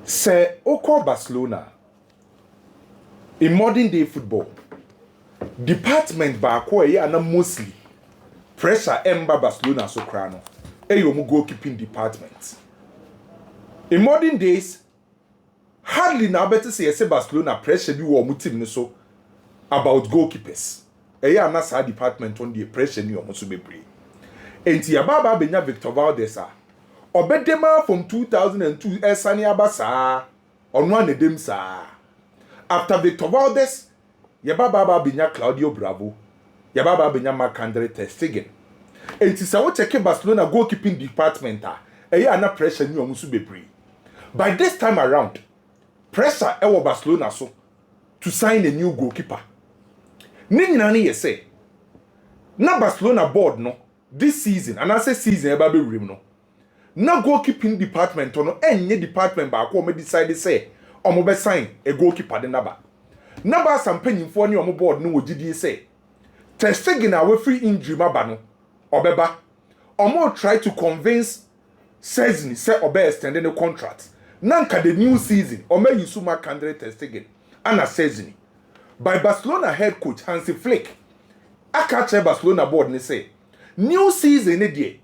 Say Oko Barcelona in modern day football department baako a na mostly pressure emba Barcelona so kra no eyo goalkeeping department. In modern days hardly na better say Barcelona pressure bi wo team so about goalkeepers. Eya na sa department on the pressure ni omo so bebre. Enti ya baba benya Victor Valdez a obedema from 2002 esani abasa ono anedem sa. After Victor Valdez ya baba benya Claudio Bravo, ya baba benya Ter Stegen. Enti sa wo check Barcelona goalkeeping department eya na pressure ni omo so bebre. By this time around pressure ewo Barcelona so to sign a new goalkeeper. Ni nyina ne yese na Barcelona board no this season and I say season eba be wrim no na goalkeeping department no enye department ba ko me decide say omo be sign a goalkeeper de naba na ba sampanyimfo ne omo board no wogidie say Ter Stegen a we free injury maba no obeba omo try to convince Szczesny say obe extend the contract nanka the new season omo yisuma candidate Ter Stegen ana Szczesny by Barcelona head coach Hansi Flick akache Barcelona board ne say new season ne die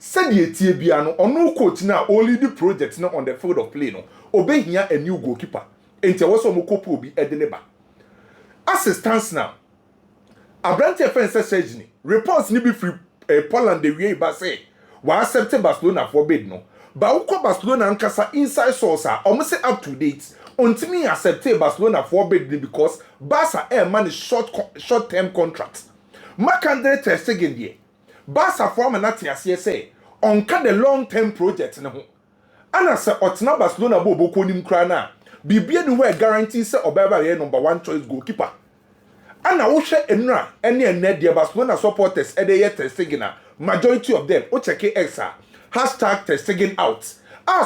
said ye tie bia no ono coach na only the project no on the field of play no obehia a new goalkeeper enti wo so mo kopo obi edeneba assistance now Abrante fence Szczesny reports ni be free Poland the way ba say wa accept Barcelona for bid no ba wo Barcelona ankasa inside source omo say up to date untimi accept Barcelona for bid because Barca man short term contract Marc-André Ter Stegen die Barca form na tiase say onka the long term project ne ho ana se otna Barcelona bo boko nim kra na bibia ni we guarantee say obaba ye number 1 choice goalkeeper ana wo hwe enura ene ene de Barcelona supporters e dey Ter Stegen majority of them o check exa #Ter Stegen out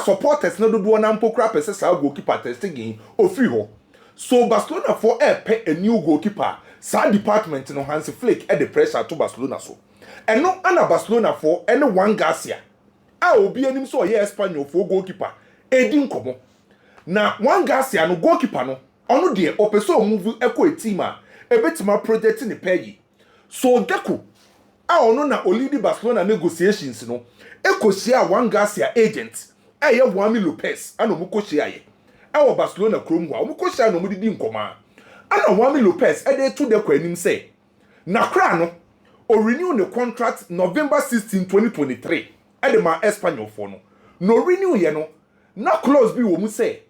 supporters no do na mpokra pese sa goalkeeper Ter Stegen ofri ho so Barcelona for pay a new goalkeeper sa department no Hansi Flick e the pressure to Barcelona so eno ana Barcelona for ene Juan Garcia obi anim so ye Espanyol for goalkeeper edi nkomo na Juan Garcia no goalkeeper no ono de opeso move eko team ebetima project ni pay so Deco ono na olidi Barcelona negotiations no ekosia Juan Garcia agent ye Lopez ana mu kosia ye ewo Barcelona krom ho mu kosia no mu didi nkoma ana Lopez e dey to Deco anim say na kra no o renew the contract November 16 2023 at the Espanyol for no renew ye no na clause bi wo mu say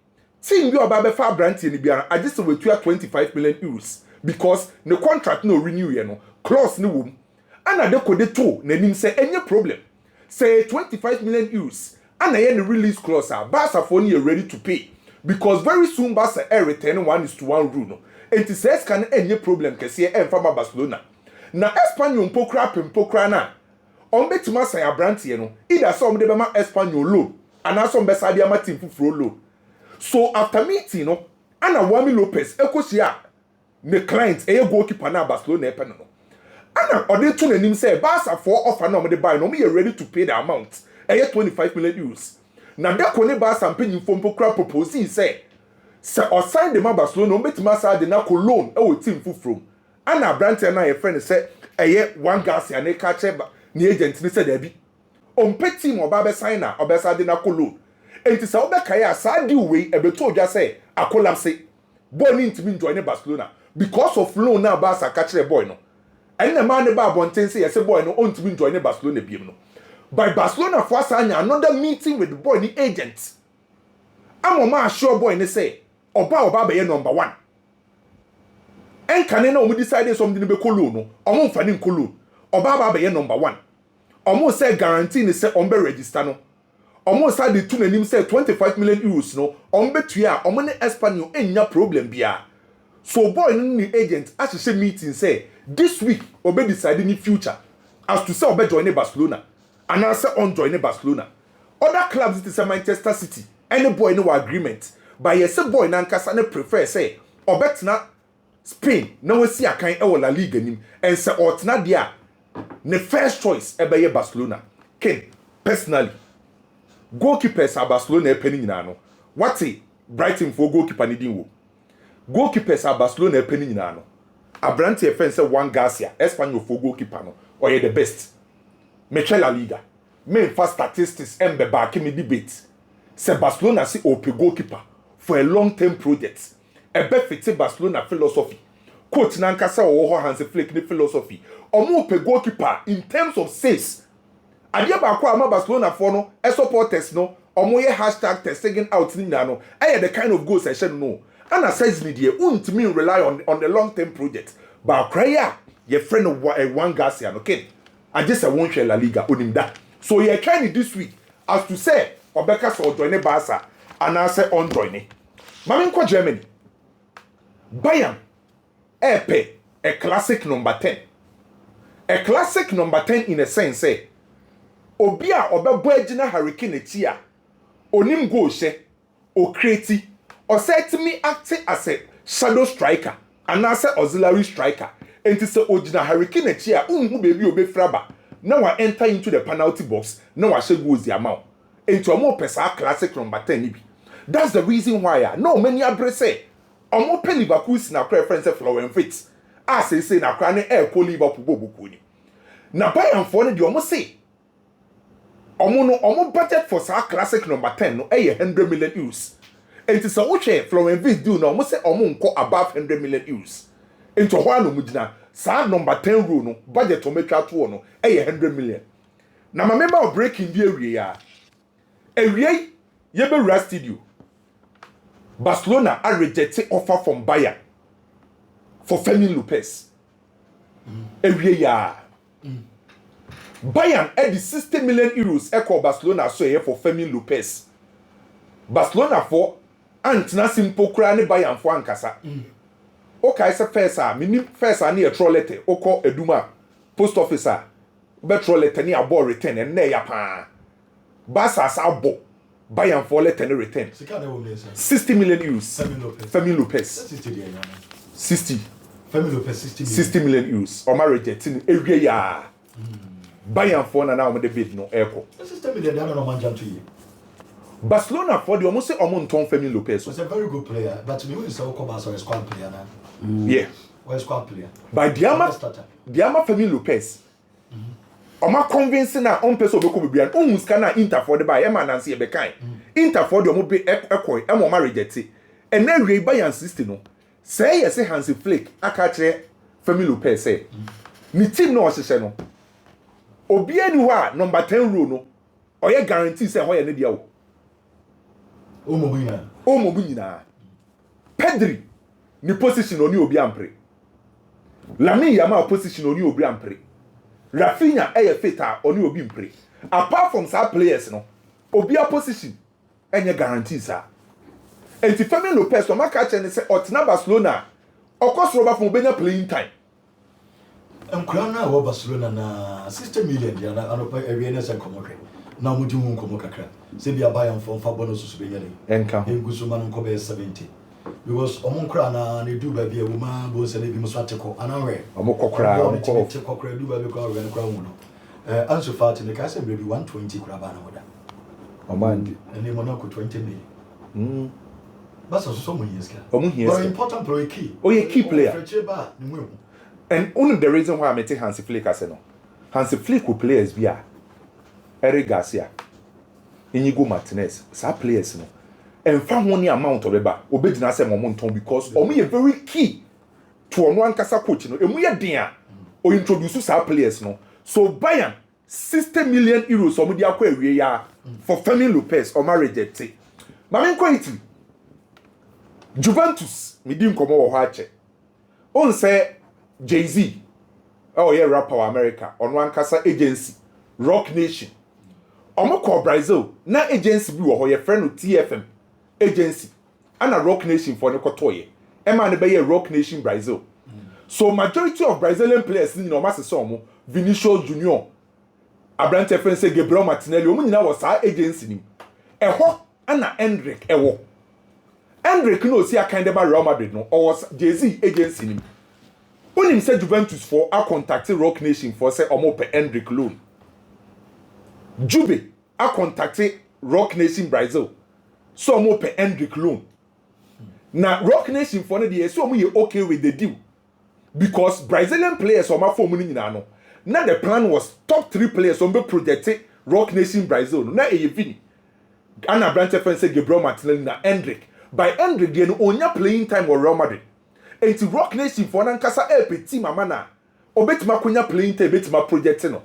team bi oba be fa branch ni bia I just we 25 million euros because the contract no renew ye no clause ni wo ana de ko de to na nim say any problem say 25 million euros ana ye the release clause Barca for ni ready to pay because very soon Barca return 1:1 rule no it says can any problem kese e mfa Barcelona na Espanyol mpokra na betima san abrantie no either some de bema Espanyol loan and some be sadia ma team fufuro loan so after meeting no ana Lopez ekosia ne client goalkeeper na Barcelona epe no ana ode to nanim say Barca for offer na de buy no me ready to pay the amount 25 million euros na de ko ne Barca mpanyim fo mpokra propose say o sign the Barcelona betima sa de na ko loan team fufuro ana Abrante na your friend say Juan Garcia ne ka cheba ni agent ni say dabi ompe team oba be sign na obesa de na kolo enti say obeka ya sa di we ebeto odwa say akolapse boy ni ntimi join Barcelona because of loan na Barca ka chere boy no ene ma ne ba bonten say yes boy no ontimi join Barcelona biem no by Barcelona for anya another meeting with the boy ni agent amoma assure boy ni say oba be number 1 en kane na omo decide something be kolo no omo mfa ni nkolo oba be number 1 omo say guarantee ni say on be register no omo say the two nanim say 25 million euros no on be tua omo ne Espanyol enya problem bia so boy ni agent asese meeting say this week obe decide ni future as to say obe join Barcelona and say on join Barcelona other clubs it is Manchester City any boy no agreement but yes boy na nkasa ne prefer say obetna Spain na we see akan e La Liga nim and say otna dia ne first choice e be Barcelona ken personally goalkeepers at Barcelona e peni nyina no What a Brighton for goalkeeper ni din wo. Goalkeepers are Barcelona penny nyina no. Abrante offense one Garcia, Espanyol for goalkeeper no, or the best. Metro La Liga. Main fast statistics embe back me debate. Say Barcelona see ope goalkeeper for a long-term project. A fit Barcelona philosophy. Coach Nankasa or Hans Flick the philosophy. Or more ope goalkeeper in terms of saves. Adia ba kwa ama Barcelona for no, e supporters no, or more hashtag Ter Stegen out ni no. The kind of goals I should know. And says media won't mean rely on the long-term project. But cry your friend of one Garcia, okay? I just won't share La Liga on him that. So you're trying this week as to say Obeka so join Barca and I say on join. Mamin kwa Germany. Bayern Epe a classic number 10. A classic number 10 in a sense say Obia Obebwejina Hurricane Tia Onim go she o create or say to me acting as a shadow striker and as an auxiliary striker. And to say Ojina Hurricane Tia who baby obe fraba. Now I enter into the penalty box. Now I should go the amount. Into a more pesa classic number 10. That's the reason why no many address say I'm more penny Liverpool's na preference Florent Fitz. I say na crane air ko Liverpool bobukuni. Na Bayern for the almost say omo budget for sa classic number 10 no 100 million euros. And to say what Florent Fitz do no almost say omo nko above 100 million euros. Into ho no mudina sa number 10 rule no budget to make out no 100 million. Na my member of breaking the area. Area yebe studio. Barcelona are rejected offer from Bayern for Fermin Lopez. Area Bayern at the 60 million euros echo Barcelona so here for Fermin Lopez. Barcelona for Antina simple crane Bayern for Ankasa. Okay, it's a first near trollete, oko eduma, post officer, betro letter near ball return and near pa. Barca sabo, Bayern for letter return. 60 million euros. Fermin Lopez. 60. Fermin Lopez 60 million euros. Or marriage in every year. Bayern for now with the bid no echo. 60 million, I don't know man to you. Barcelona for the almost say Omonton Fermin Lopez. Was a very good player, but me when so come as a squad player now. Yeah. Or a squad player. By Diama Fermin Lopez. Oma convincing na on person be ko bibia on scanner Inter for the buy e man nancy e be kan Inter for the mo be ekoi e mo ma reject e na wie Bayern 60 no say yes Hans Flick aka kire Fermin Lopez say ni team no ohye no obi ani ho a number 10 rule no oye guarantee say ho ye ne dia wo o mo bu nyina Pedri ni position oni obi ampre Lamine Yamal position oni obi ampre Rafinha fita oni obi mpre. Apart from some players no, obi opposition any guarantees are. And if Fermin Lopez so maka che ne say Otna Barcelona, okos roba from benya playing time. Enkrana wo Barcelona na 60 million dia na anopa awareness and komoke. Na mudi mu komo kakra. Se bia Bayern for bonus so benya ni. Enka. Engusu man ko be 70. Because omonkra na ne du ba bia wo ma bo se ne bi muso ateko anawe omokokra omokokra du ba be kwa wen kwa hu no anso fat ne ka se be 120 kura ba na woda omandi ene mo na ko 20 million basa so mo yeska but important player key key player and only the reason why I met Hans Flick as no Hans Flick will players bia Eric Garcia Inigo Martinez sa players no and found one amount of eba obedina say momentum because omo ye very key to ono ankasa coach no emu ye dia o introduce some players no so Bayern 60 million euros omo dia kwa awie ya for Fermin Lopez or reject mame quality Juventus me di nkomo wo ho ache on say Jay-Z yeah rapper America ono ankasa agency Rock Nation omo ko Brazil na agency bi wo ho ye friend TFM agency and a Rock Nation for Nekotoye. Emma be Rock Nation Brazil. So majority of Brazilian players in no somo Vinicius Junior, Abrante friend say Gabriel Martinelli, nyina was our agency nim. Eho ana Hendrik ewo. Hendrik no see a kind of Real Madrid no or was Jay-Z agency nim. When him say Juventus for a contacted Rock Nation for say omo pe Hendrik loan. Jube a contacted Rock Nation Brazil. so mo pe Hendrick loan. Na Rock Nation for no dey so mo ye okay with the deal. Because Brazilian players on my phone money no. Now the plan was top 3 players on be projected Rock Nation Brazil. Now e Vini. Anna Branche friend say Gabriel Martinelli na Hendrick. By Hendrick dey no onya playing time with Real Madrid. Enti Rock Nation for nankasa help team amana. Obetima konya playing time betima project no.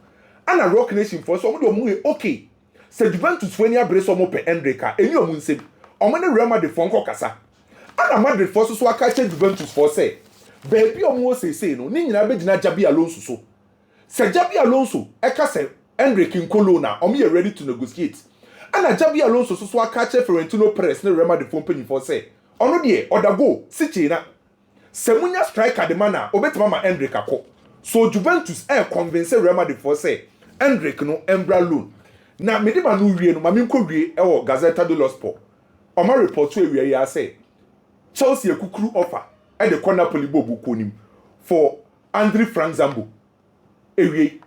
Anna Rock Nation for so mo dey okay. Se Juventus for nya brace omo pe Hendrick a eni omo nsem. Omo na Real Madrid for nko kasa. Anna Madrid for so aka che Juventus for say baby omo say no ni nyina be gina Jabi Alonso so. Se Jabi Alonso eka se Hendrick Nkolo na omo ye ready to negotiate. Ana Jabi Alonso so aka che Florentino Perez na Real Madrid for penny for say ono de oda go City na se munya striker de mana obetima ma Hendrick akọ. So Juventus convince Real Madrid for say Hendrick no embra loan. Na me de ma no wie no ma me nko wie e wo Gazzetta dello Sport. O ma report to wie ya say Chelsea ekukuru offer e de corner polibobu konim for Andre Frank Zambo. Ewie.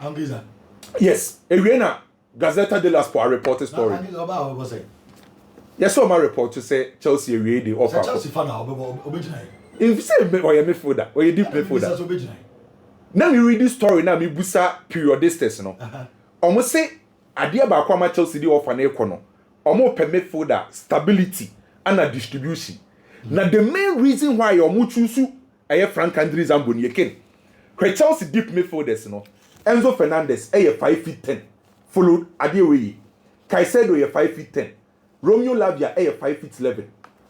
Angiza. Yes, ewie na Gazzetta dello Sport reported story. Yes, so my report to say Chelsea ewie the offer. Chelsea fan obejina. If you say oye midfielder, oye deep midfielder. Now me read this story now me busa periodistas no. Omo say ade ba kwa ma Chelsea di offer na ekono. Omo per midfielder stability and a distribution. Now the main reason why omo choose Frank Andre Zambo ni eken. Kwe Chelsea deep midfielders no. Enzo Fernandez 5'10", followed Adeoye. Caicedo 5'10". Romeo Lavia 5'11".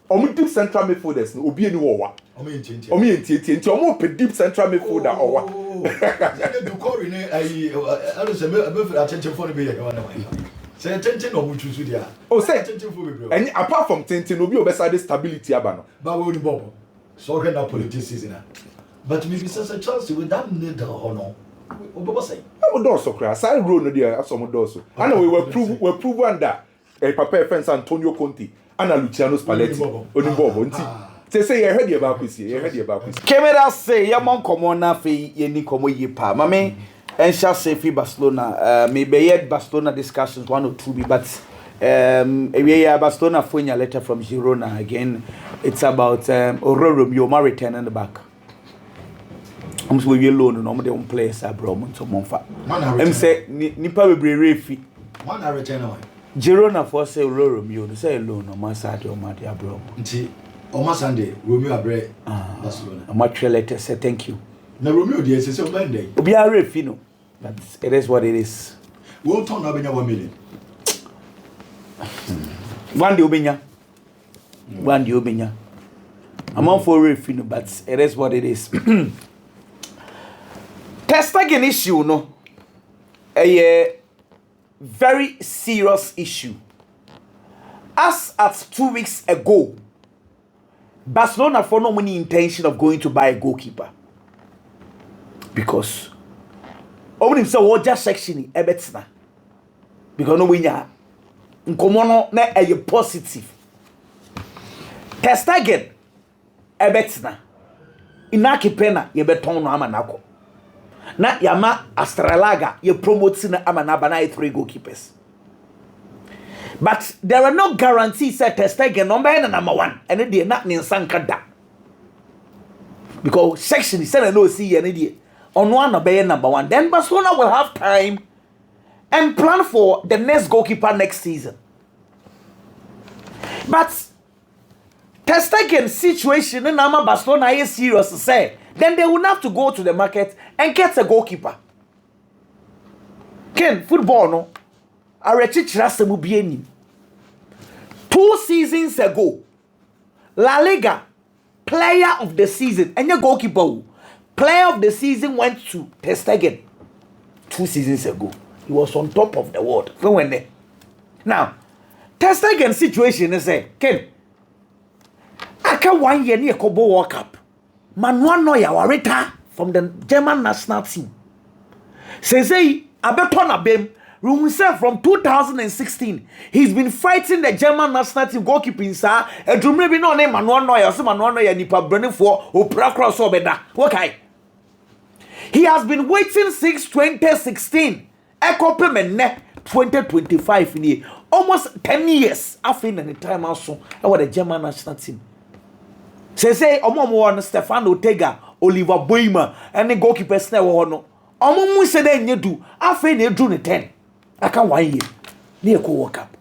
Omo deep central midfielders no obi eni wo wa. Omo enti omo pe deep central midfielder owa. Do call ni I don't say be attention for be here one. Say attention no choose dia. Oh say attention for be. And apart from attention obi obesade stability aba no. Ba we ni bobo. So can that politics season. But maybe since a Chelsea with that need honor. Obo say. Omo do so kra. Sai road no there aso do so. And we were prove under Papa fence Antonio Conte. Ana Luciano Spalletti Onibobo nti say ye head about kwesi Camera say ye mon komo na fe ye ni komo ye pa mame ensha say fi Barcelona me be yet Barcelona discussions 1 or 2 but we Barcelona phone a letter from Girona again. It's about Romeo ma return in the back. I'm so we loan no dey on players abroad so monfa em say nipa bebre refi one a return on Girona for say Romeo say loan on my side or my abroad. Nti on my Sunday Romeo abre Barcelona. I'm actually letter say thank you. Na Romeo dey say o ben dey. Obi are refi no. But it is what it is. We will turn up in 1 million. One day obenya. One day obenya. I'm on for refi no but it is what it is. Ter Stegen issue no. A very serious issue. As at 2 weeks ago, Barcelona for no money intention of going to buy a goalkeeper. Because only so what just section ebetsna. Because no winya nkomo na a positive. Ter Stegen ebetsna. Inaki pena ye beton no amanako. Na yama Astralaga ye promoting amanaba na 3 goalkeepers. But there are no guarantees that Ter Stegen number 1 and it not ninsanka da. Because section is said no see any day on one obey number 1. Then Barcelona will have time and plan for the next goalkeeper next season. But Ter Stegen situation in Barcelona is serious to say. Then they will have to go to the market and get a goalkeeper. Ken football no arechichira semu bieni. 2 seasons ago, La Liga player of the season and your goalkeeper player of the season went to Ter Stegen 2 seasons ago. He was on top of the world. When there. Now, Ter Stegen situation is Ken. Aka 1 year near Kobo World Cup. Manuel Neuer wareta from the German national team. Says Abeton Abem, himself from 2016. He's been fighting the German national team goalkeeping, sir. And to maybe no name Manuel Neuer, so Manuel Neuer nipa burning for Opera Cross Obeda. Okay. He has been waiting since 2016. Ekope menne 2025 ni almost 10 years after the time also about the German national team. Say omo Stefano Tega, Oliver Boima, and the goalkeeper snare no. Omo say then you do after they do the 10. I can 1 year. Near co work up.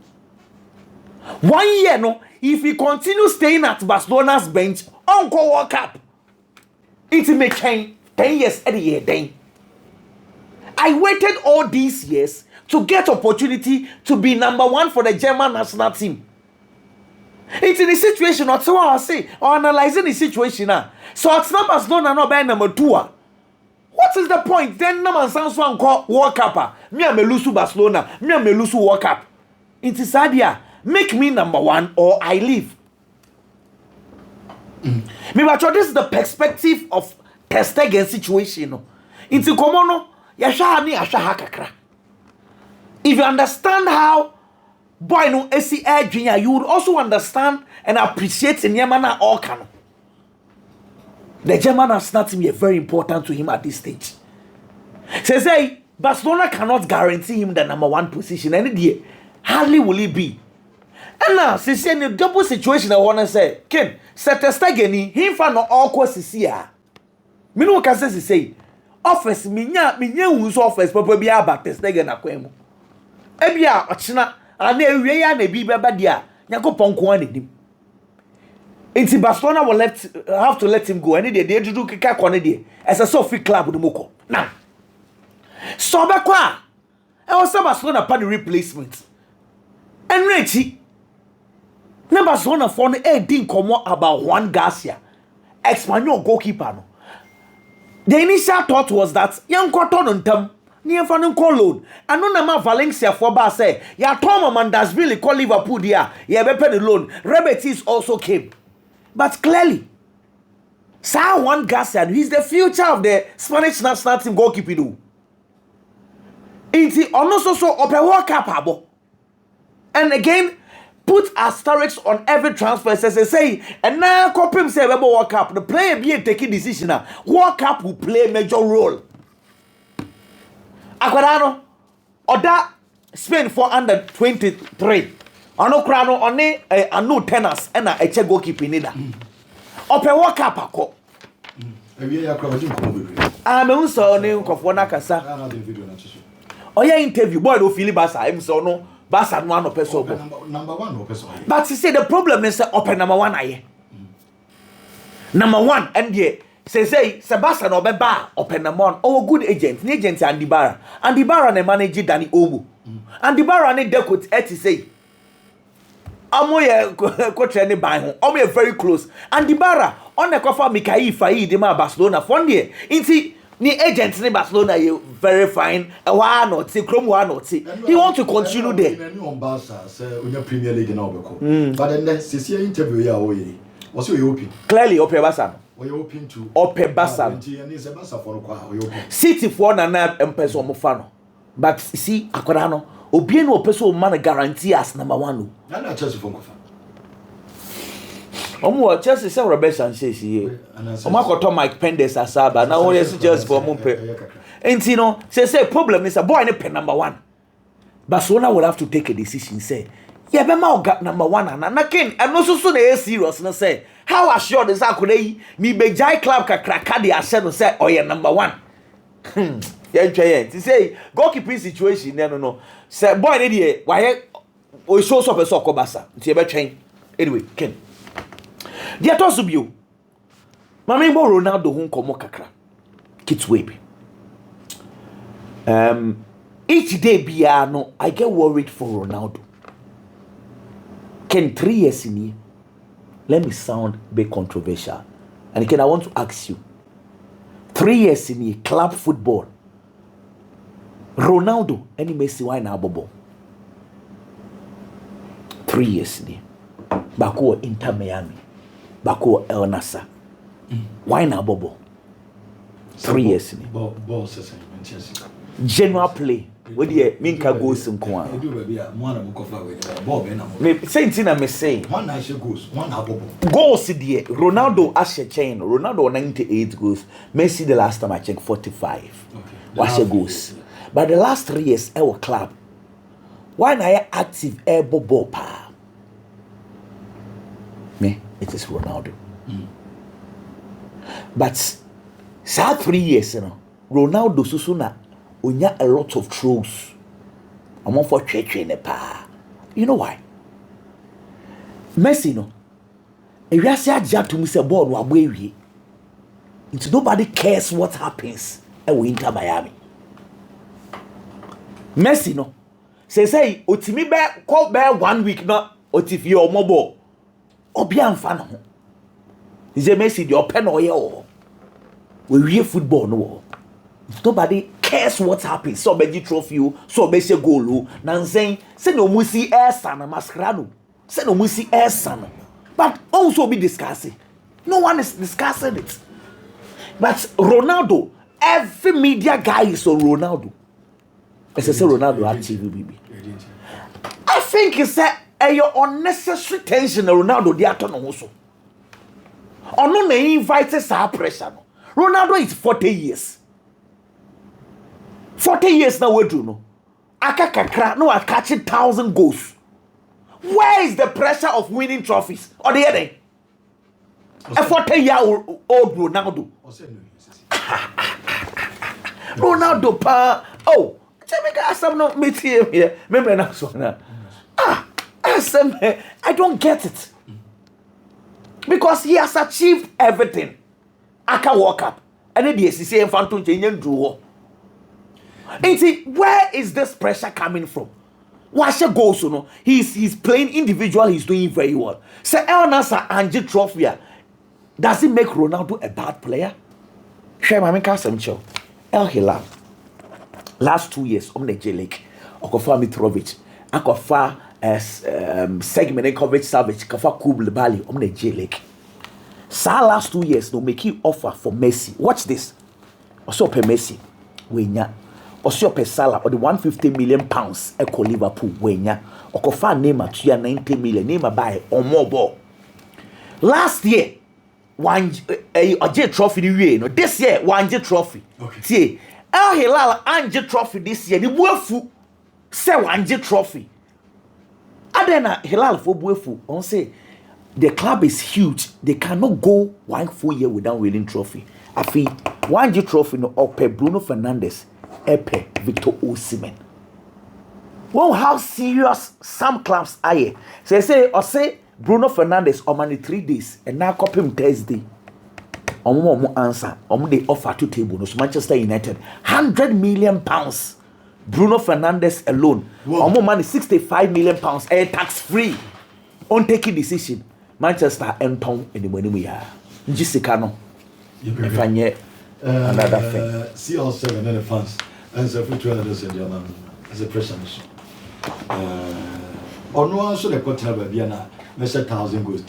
1 year no, if he continue staying at Barcelona's bench, Uncle World Cup. It may change 10 years every year then. I waited all these years to get opportunity to be number 1 for the German national team. It's in a situation, or so I say, or analyzing the situation now. So it's not Barcelona not by number 2. What is the point? Then no man sounds one call World Cup. Me am lose Barcelona. Me am lose World Cup. It is idea. Make me number 1 or I leave. Me but this is the perspective of Ter Stegen situation. It's common no. Yasha ni asha kakra. If you understand how boy no esi junior, you would also understand and appreciate in Yamana all can. The German national team is very important to him at this stage. Say Barcelona cannot guarantee him the number 1 position any day. Hardly will he be. And now, say in the double situation, I wanna say, Ken, Ter Stegen, him for no awkward here. Me no can say, office minya who's office, papa be about Ter Stegen akwemu. Ebia ochina ane ewie ya na bi beba dia Yakopon ko anedim. Inti Barcelona will have to let him go. And they do kika kone die. As a Sophie club no moko. Now. So be kwa. E was Barcelona pa the replacement. And Rechi. Na Barcelona for no din komo about Juan Garcia. Espanyol goalkeeper no. The initial thought was that young Cotton on them near Fanon loan. And no nama Valencia for Bar say, ya Tom Mandasville call Liverpool there. Ya be pay the loan. Rebetis also came. But clearly, Sir Juan Garcia, he's the future of the Spanish national team goalkeeper. Inti also so open World Cup abo. And again, put asterisks on every transfer. Say, and now Copim say about World Cup. The player be taking decision now. World Cup will play a major role. Aquadano, Oda Spain for under 23. Ano krano one anu tennis and a check goalkeeper neither. Open World Cup ako. I'm also new Kofona Kasa. Oh yeah, interview boy do feel Barca. I'm so no Barca no one person. Number 1 person. But you see the problem is open number 1 aye. Number 1 and yeah. Say Sebastian Obeba open number 1. Oh good agent. Ni agent Andy Barra. Andy Barra ne manage Danny Obu. Andy Barra ne dekot eti say. Amo ye coach any by home. Amo ye very close. Andy Barra on the cover Mikael Faye de ma Barcelona fund ye. Inti ni agent ni Barcelona ye very fine. Why not see Chrome why not see. He want to continue there. On Barca say on Premier League now beko. But then this interview ya oye. Was you open? Clearly open Barca. We open to open Barca. City for na empeso mo fa no. But see akwara no obi no opeso man guarantee as number 1 na na Chelsea for kofa. Omo Chelsea say Robert Sanchez here. Omo akoto Mike Pendes asaba na we see Chelsea for mo pe. Enti no say problem is a boy ne pe number 1. Barcelona will have to take a decision say yeah be ma number 1 na ken and no so na serious no say how assured is akodai me be jai club kakraka dey ase no say oh yeah number 1. Yeah, to say goalkeeping situation no. Say boy ne dey why o show up a soccer basa. Nti e be twen. Anyway, Ken. Dia to so bio. Mama Mbo Ronaldo hu nkomo kakra. Kitwe bi. Each day bia no I get worried for Ronaldo. Ken 3 years in here. Let me sound a bit controversial. And again, I want to ask you. 3 years in here, club football. Ronaldo, any Messi, why na bobo? 3 years in here. Bako Inter Miami. Bako El Nassr. Why na bobo? 3 years in here. Ball says Chelsea. General play. What do you mean? Can go some corner. I do baby. One of cover with ball. Me say me say. One nice goals. One abobo. Goals there. Ronaldo as a chain. Ronaldo 98 goals. Messi the last time I checked 45. Okay. Was goals. But the last 3 years, our club. Why na I active air ball pa? Me, it is Ronaldo. But say 3 years, you know, Ronaldo susuna unya a lot of trolls. I'm on for church in the pa. You know why? Messi no. If you say Jack to me say ball no abwe it's nobody cares what happens at Inter Miami. Messi no. Say otimi be call be 1 week no otifi o mobile. Obi amfa no. He say Messi the open oye we real football no. If nobody cares what happens, so be trophy, so be say goal, nansen say no musi air sana mascarano. Say no musi air sana. But also be discussing. No one is discussing it. But Ronaldo, every media guy is on Ronaldo. As I say, Ronaldo at TV, baby. I think it's a unnecessary tension. Ronaldo, they are turning also. Or no, they invited our pressure. Ronaldo is 40 years. 40 years now, we do know. Akakakra, no, I catch 1,000 goals. Where is the pressure of winning trophies? Or the other? A 40-year-old Ronaldo. Ronaldo, pa. Oh, I'm not meeting him here. Remember now, I don't get it. Because he has achieved everything. I can walk up. And then the SCC Phantom Change Drew. And see, where is this pressure coming from? Watch your goals, you know. He's playing individual, he's doing very well. Say El Nasser Angie Trophy. Does it make Ronaldo a bad player? Share my make El Hilal. Last 2 years, on the J League. Okofa Mitrovic. Akofa Segment Kovic Savage. Kofa Kubl Bali on the J League. Sa last 2 years, no making offer for Messi. Watch this. Also pay Messi. Wenya. Also pay Salah or the 150 million pounds. Echo Liverpool. Wenya. Okofa Neymar to 90 million. Neymar buy or more ball. Last year, one J trophy the year. No, this year one J trophy. Okay. See, El Hilal J trophy this year. The Buefu say one J trophy. Adena Hilal for Buefu. On say the club is huge. They cannot go 1 full year without winning trophy. I feel one J trophy no ope Bruno Fernandes, Epe Victor Osimhen. Well, how serious some clubs are here. So say Bruno Fernandes on money 3 days and now copy him Thursday. Omo answer. They offer to table. No, Manchester United 100 million pounds. Bruno Fernandes alone. Omo money 65 million pounds. Tax free. On taking decision. Manchester and pound in the money we are. Jessica no. If I get another thing. See also and then the fans. And so for 200 as a pressure mission. Or no one should have got to have a Vienna. Measure 1,000 goals.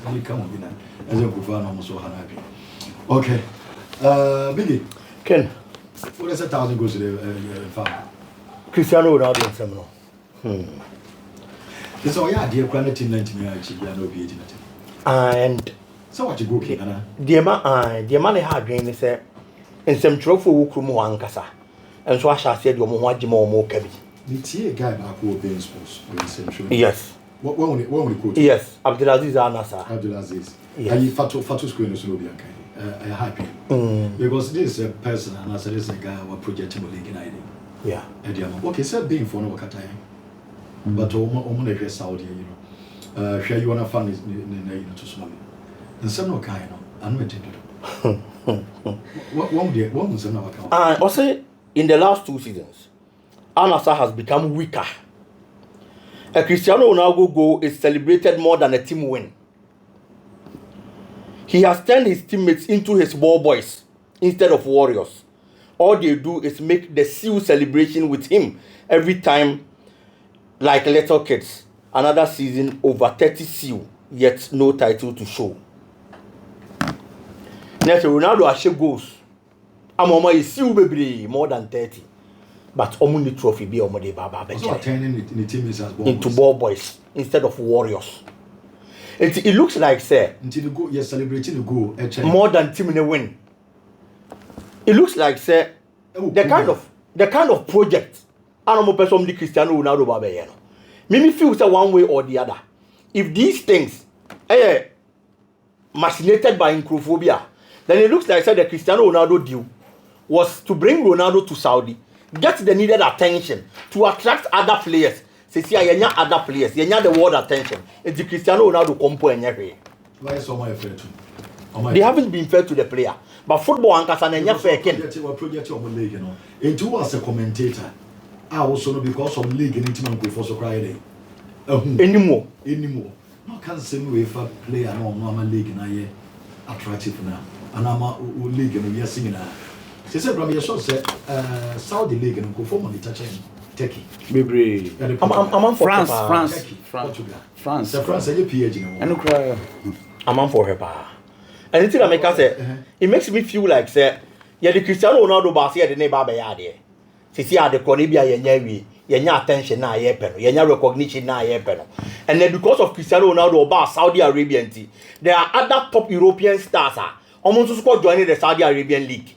And you come on in as a Gufan almost so happy. Okay. Biggie. Ken. What is 1,000 goals to the farm? Cristiano Ronaldo and Seminole. It's all yeah, dear quality 90 minutes. You are no beauty. And so what you go, Kena? Dear man, had dream is a and some trophy will come one cassa. And so I shall say, you want more cabby. It's a guy back who being sports. Yes. What will we quote? Yes, Abdulaziz Anasa. Abdulaziz. Yes. And you fatu screen is no be happy. Because this is a person and as this is a guy who project him league in ID. Yeah. Okay, so being for no time. But Omo the Saudi, you know. Share you wanna fund is to small. And some no kind of what was another account? Also, in the last 2 seasons, Anasa has become weaker. A Cristiano Ronaldo goal is celebrated more than a team win. He has turned his teammates into his ball boys instead of warriors. All they do is make the seal celebration with him every time like little kids. Another season, over 30 seal, yet no title to show. Next, Ronaldo has goals. Amoma is seal baby more than 30. But only trophy be omode baba turning the team is as into ball boys instead of warriors. It looks like say until the goal you're celebrating the goal more than team in a win. It looks like say the kind of project ana mo person di Cristiano Ronaldo ba be ye no me feel say one way or the other if these things machinated by Incrophobia, then it looks like the Cristiano Ronaldo deal was to bring Ronaldo to Saudi, get the needed attention to attract other players. Say, other players, the world attention. It's the Cristiano Ronaldo compo and every. Why is someone fair to? They haven't been fair to the player, but football and Casania fair can. Project your league, you know. Into as a commentator, I also know because of league and intimate before so Friday. Anymore. No can say we for player no normal league na ye attractive now. And I'm league and we are singing now. She said from your show say Saudi league and go for money touching Turkey. Baby. I'm France. France. France say PH no. I cry. I'm for her pa. And until I make us say it makes me feel like say the Cristiano Ronaldo ba say the neighbor be ya there. See the Conibia yenyawi. Yenya attention na ye peno yenya recognition na ye peno and then because of Cristiano Ronaldo about Saudi Arabian team there are other top European stars almost squad joining the Saudi Arabian league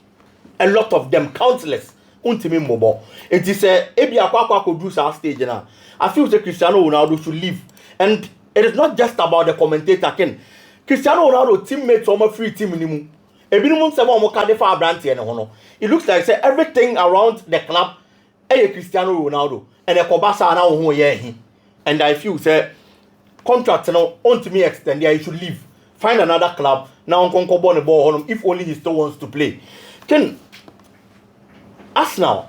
a lot of them countless untimi mobile it is ebi akwa could do some stage now I feel that Cristiano Ronaldo should leave and it is not just about the commentator ken Cristiano Ronaldo teammates on free team nimu ebi no say mo ka de fa brand no no it looks like say everything around the club Cristiano Ronaldo and a Kobasa now who ye and I feel say contract now on to me extend he should leave find another club now on conquer the ball on him if only he still wants to play can Arsenal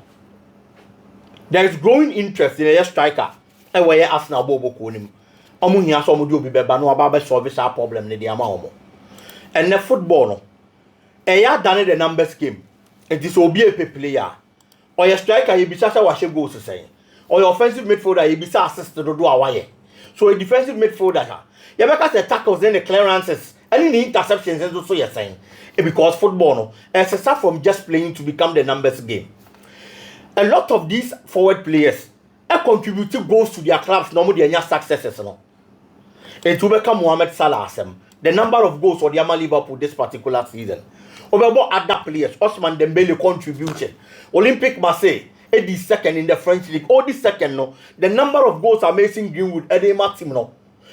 there is growing interest in a striker and where Arsenal bobo konim omo hia so omo di obi beba no aba solve that problem ne dey ama omo and the football no ya done the numbers game it is obi a player or your striker you be sasa washe goals saying or your offensive midfielder you be sa assist to do awaye so a defensive midfielder you make the tackles and the clearances and the interceptions and so you're saying because football no it's a start from just playing to become the numbers game a lot of these forward players contribute goals to their clubs normally their successes no it will become Mohamed Salah the number of goals for the Liverpool this particular season over other players Ousmane Dembele contribution Olympique Marseille is second in the French league. All this second no. The number of goals are Mason Greenwood Edema team no.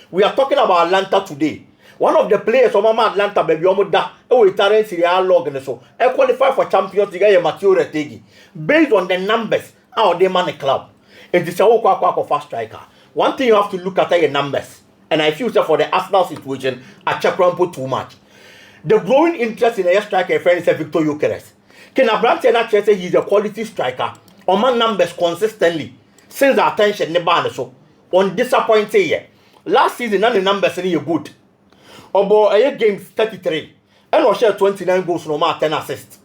We are talking about Atlanta today. One of the players from Atlanta baby omoda Italian Serie A log and so qualify for Champions League Matteo Retegui based on the numbers how they man a club. It is a fast striker. One thing you have to look at your numbers and I feel that for the Arsenal situation I check put too much. The growing interest in a striker friend is Victor Gyökeres. Can Abraham say he's a quality striker on man numbers consistently since the attention never so on disappointing year. Last season none the numbers any good. Obo a games 33 and or share 29 goals no matter 10 assists.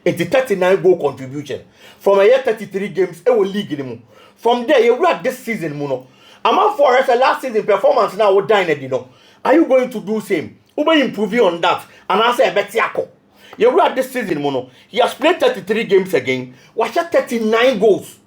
It's 39 goal contribution. From a year 33 games it will league anymore. From there you read this season muno. Among for us last season performance now would dine you know. Are you going to do same? Ube improving on that and I say betiako. You read this season, Mono. He has played 33 games again. Watch 39 goals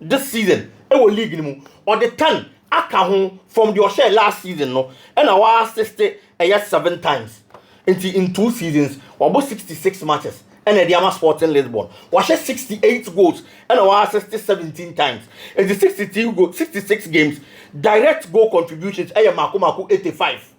this season. It will league him. Or the 10 Akahon from your share last season, no. And I assisted a year 7 times. In 2 seasons, or about 66 matches. And a Diama Sporting Lisbon. Watch 68 goals. And I assisted 17 times. In the 66 games, direct goal contributions. I am Makumaku 85.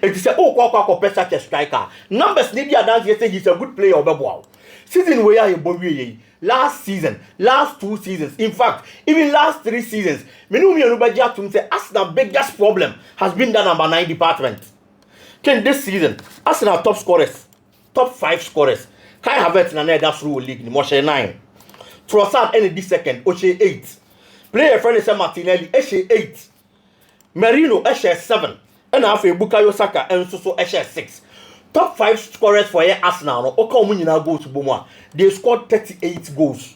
It is a such a striker. Numbers need dance say he's a good player of season where he last season, last 2 seasons, in fact, even last 3 seasons, Menumi say Arsenal's biggest problem has been the number 9 department. Can this season, Arsenal top scorers, top 5 scorers, Kai Havertz na that's rule league, Moshe 9. Trossard any this second, Oche 8. Player friend is Martinelli, Eshe 8. Merino, Eshe 7. And after Bukayo Saka and so Eshe 6. Top 5 scorers for Arsenal. No, Oka goes to Boma. They scored 38 goals.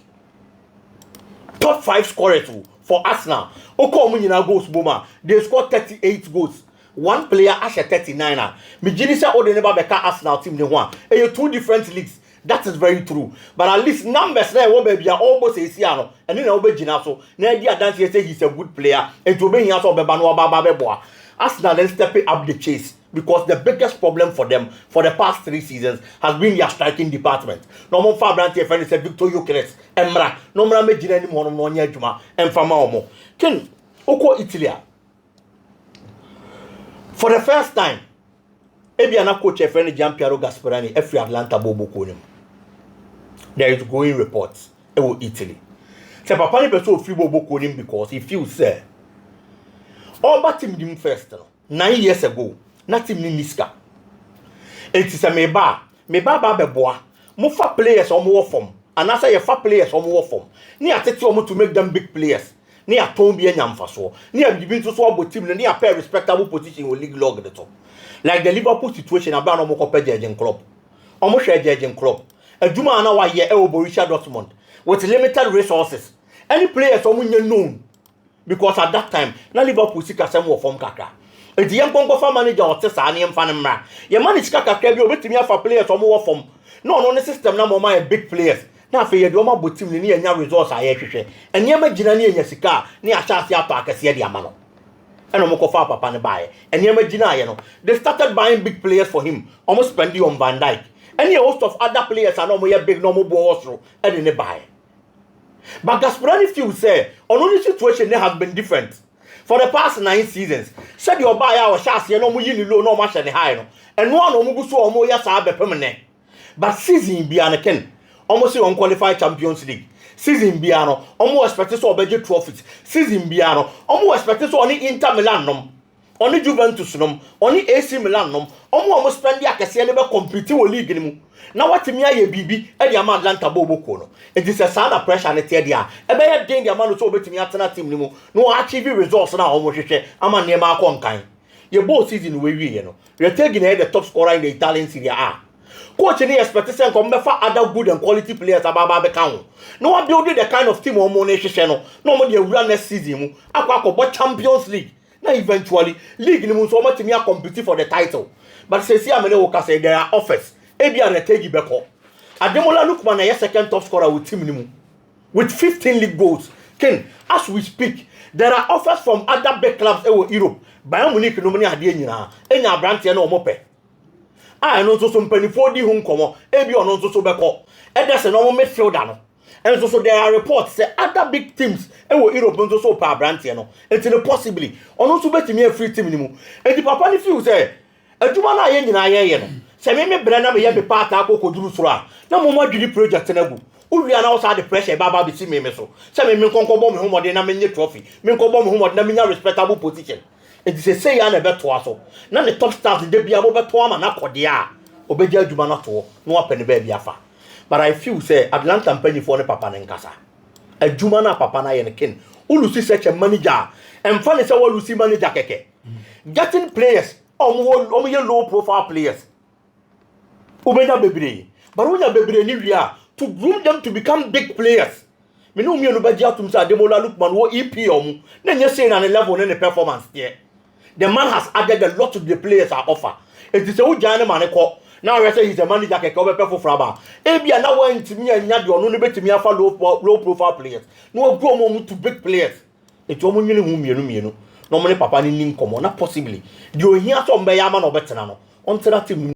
Top 5 scorers for Arsenal. Oka goes to Boma. They scored 38 goals. One player Ashe 39. Mijini say the never beka Arsenal team the one. And you 2 different leagues. That is very true. But at least numbers now will be almost a Siano. And then Obe Jinaso. Now dia dance say he's a good player. And to be here so be Banu Baba Beboa. Arsenal then stepping up the chase because the biggest problem for them for the past 3 seasons has been their striking department. No more Fabrant here friend said Victor Gyökeres Emra no more me gina ni mo no nya adwuma emfama omo ken oko Italy for the first time Ebiana coach a friend Gianpiero Gasperani every Atlanta Bobo Konim. There is going reports about Italy. Se papa ni beso free Bobo Konim because he feels say all but him first 9 years ago not him ni niska. It is a meba ba beboa mo fa players or more form and as I fa players or more form ni atete omo to make them big players ni aton bi anyamfa so ni abibin so about team ni a pair respectable position in league log the top. Like the Liverpool situation about no more Jurgen Klopp. Almost share Jurgen Klopp. A Juma na wa ye Borussia Dortmund with limited resources. Any players known because at that time na Liverpool sika sem wo form kaka. E di yankon fa manager o tesa na yemfa ne mra. Ye manage kaka bi obetimi afa players wo form. No system na mo ma big players. Na afa ye de o ma botim ni nya resource aye hwehwe. Enya ma gina ni nya sika ni ahyase ato akase de amano. And Omokofa Papa ne buy. And Yemagina, you know, they started buying big players for him, almost spending on Van Dijk. And a host of other players are no more big normal balls through and in the buy. But Gasperani feels say, on only situation they have been different. For the past 9 seasons, said your buy our chassis, no more low, no much any high, and one Omuguso or more yasabe permanent. But season be an ken, almost unqualified Champions League. Season biano almost expected so budget trophies season biano almost expected so only Inter Milan nom only Juventus nom only AC Milan nom almost spend the akese never competing with league nimu na what me aye bibi e dia ma Atlanta bobo ko no it is a sound pressure na tie dia e be ye den dia ma no so obetimi atena team nimu no achieve results na almost hwehwe ama ne ma akon ye both season we wie no Ter Stegen the top scorer in the Italian Serie A. Coach ni expect say come mefa other good and quality players ababa be kan. No one building the kind of team o mo na hwehwe no mo dey wura next season mu akwa Champions League. Na eventually league ni mu so matimi a compete for the title. But say amene wo ka say there are offers. Ebia na Ter Stegen beko. Ademola Lookman na second top scorer with team ni mu with 15 league goals. Ken, as we speak, there are offers from other big clubs in Europe. Bayern Munich no money ade nyina. Enya branche na omope. I know so some penny 4D home come, ebi on so beko. And that's a normal midfielder no. And so there are reports say other big teams Europe so pa branch no. It's possibly on so betimi a free team ni mu. And the papa ni feel say adwuma na ye nyina ye no. Se me brana me ye be part akokoduru soro a. Na mo ma dwiri project na gu. Uwia na also the pressure baba be see me so. Se me nkonkobo me homode na me nye trophy. Me nkonkobo me homode na me nya respectable position. It is a say ya na beto aso. Na the top stars de bia mo beto ama na kode a. Obeji adwuma na to. No apene ba bia fa. But I feel say Atlanta mpanyifo ne papa ne nkasa. Adwuma na papa na ye ne ken. Ulusi such a manager. And funny say ulusi manager keke. Getting players omo ye low profile players. Ubenya bebre. But when you bebre ni wia to groom them to become big players. Me no me no ba dia tum say Ademola Lookman wo EP omo. Na nye say na the level na the performance there. The man has added a lot to the players are offer. It is a ujane man ko. Now I say he's a manager ke ko be perfect for aba. Ebia na wa ntimi anya de ono no betimi afa low profile players. No go mo to big players. It omo nwene hu mienu. No mo ne papa ni nkomo na possibly. The ohia so mbe ya ma no betena no. On team